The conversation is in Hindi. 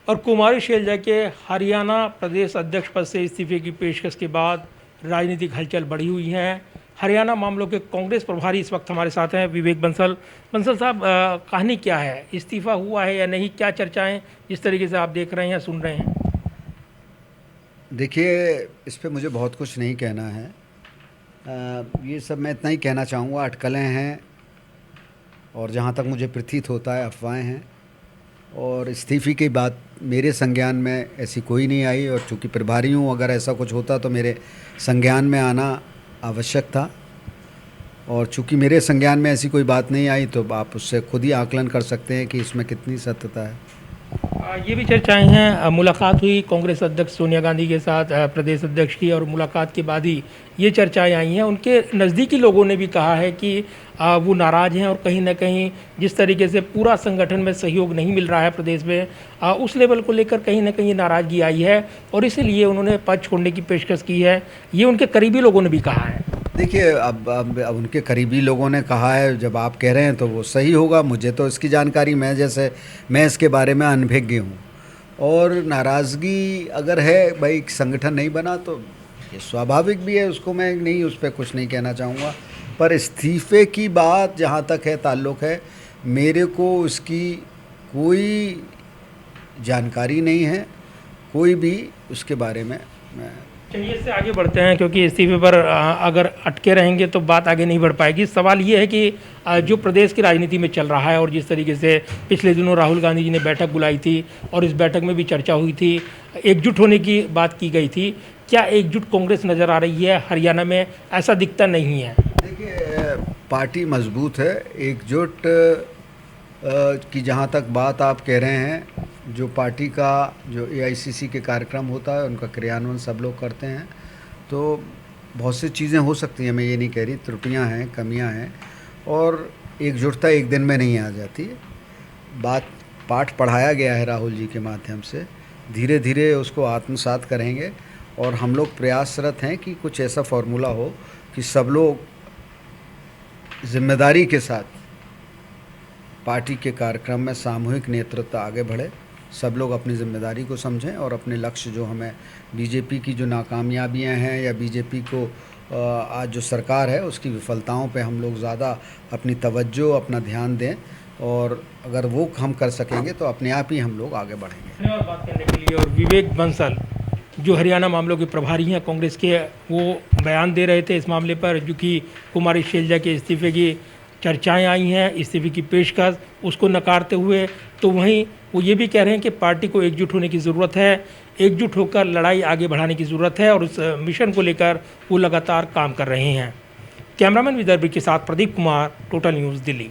और कुमारी शैलजा के हरियाणा प्रदेश अध्यक्ष पद से इस्तीफे की पेशकश के बाद राजनीतिक हलचल बढ़ी हुई है। हरियाणा मामलों के कांग्रेस प्रभारी इस वक्त हमारे साथ हैं विवेक बंसल। बंसल साहब, कहानी क्या है? इस्तीफा हुआ है या नहीं? क्या चर्चाएं जिस तरीके से आप देख रहे हैं, सुन रहे हैं? देखिए, इस पे मुझे बहुत कुछ नहीं कहना है। ये सब मैं इतना ही कहना चाहूँगा, अटकलें हैं और जहाँ तक मुझे प्रतीत होता है अफवाहें हैं। और इस्तीफ़े की बात मेरे संज्ञान में ऐसी कोई नहीं आई, और चूँकि प्रभारी हूँ, अगर ऐसा कुछ होता तो मेरे संज्ञान में आना आवश्यक था। और चूँकि मेरे संज्ञान में ऐसी कोई बात नहीं आई तो आप उससे खुद ही आकलन कर सकते हैं कि इसमें कितनी सत्यता है। ये भी चर्चाएं हैं, मुलाकात हुई कांग्रेस अध्यक्ष सोनिया गांधी के साथ प्रदेश अध्यक्ष की, और मुलाकात के बाद ही ये चर्चाएं आई हैं। उनके नज़दीकी लोगों ने भी कहा है कि वो नाराज़ हैं और कहीं ना कहीं जिस तरीके से पूरा संगठन में सहयोग नहीं मिल रहा है प्रदेश में, उस लेवल को लेकर कहीं ना कहीं नाराज़गी आई है और इसीलिए उन्होंने पद छोड़ने की पेशकश की है। ये उनके करीबी लोगों ने भी कहा है। देखिए, अब उनके करीबी लोगों ने कहा है, जब आप कह रहे हैं तो वो सही होगा। मुझे तो इसकी जानकारी, मैं इसके बारे में अनभिज्ञ हूँ। और नाराज़गी अगर है, भाई संगठन नहीं बना तो ये स्वाभाविक भी है, उसको मैं नहीं, उस पर कुछ नहीं कहना चाहूँगा। पर इस्तीफ़े की बात जहाँ तक है ताल्लुक़ है, मेरे को उसकी कोई जानकारी नहीं है, कोई भी उसके बारे में। मैं चलिए, इससे आगे बढ़ते हैं क्योंकि इस्तीफे पर अगर अटके रहेंगे तो बात आगे नहीं बढ़ पाएगी। सवाल ये है कि जो प्रदेश की राजनीति में चल रहा है और जिस तरीके से पिछले दिनों राहुल गांधी जी ने बैठक बुलाई थी और इस बैठक में भी चर्चा हुई थी, एकजुट होने की बात की गई थी, क्या एकजुट कांग्रेस नज़र आ रही है हरियाणा में? ऐसा दिखता नहीं है। देखिए, पार्टी मजबूत है। एकजुट की जहाँ तक बात आप कह रहे हैं, जो पार्टी का जो एआईसीसी के कार्यक्रम होता है उनका क्रियान्वयन सब लोग करते हैं, तो बहुत सी चीज़ें हो सकती हैं। मैं ये नहीं कह रही, त्रुटियां हैं, कमियां हैं, और एकजुटता एक दिन में नहीं आ जाती। बात पाठ पढ़ाया गया है राहुल जी के माध्यम से, धीरे धीरे उसको आत्मसात करेंगे। और हम लोग प्रयासरत हैं कि कुछ ऐसा फॉर्मूला हो कि सब लोग जिम्मेदारी के साथ पार्टी के कार्यक्रम में सामूहिक नेतृत्व आगे बढ़े, सब लोग अपनी जिम्मेदारी को समझें और अपने लक्ष्य, जो हमें बीजेपी की जो नाकामयाबियां हैं या बीजेपी को आज जो सरकार है उसकी विफलताओं पे हम लोग ज़्यादा अपनी तवज्जो, अपना ध्यान दें। और अगर वो हम कर सकेंगे तो अपने आप ही हम लोग आगे बढ़ेंगे। धन्यवाद बात करने के लिए। और विवेक बंसल जो हरियाणा मामलों के प्रभारी हैं कांग्रेस के, वो बयान दे रहे थे इस मामले पर, जो कि कुमारी शैलजा के इस्तीफे की चर्चाएं आई हैं, इस्तीफे की पेशकश उसको नकारते हुए। तो वहीं वो ये भी कह रहे हैं कि पार्टी को एकजुट होने की ज़रूरत है, एकजुट होकर लड़ाई आगे बढ़ाने की ज़रूरत है और उस मिशन को लेकर वो लगातार काम कर रहे हैं। कैमरामैन विदर्भी के साथ प्रदीप कुमार, टोटल न्यूज़, दिल्ली।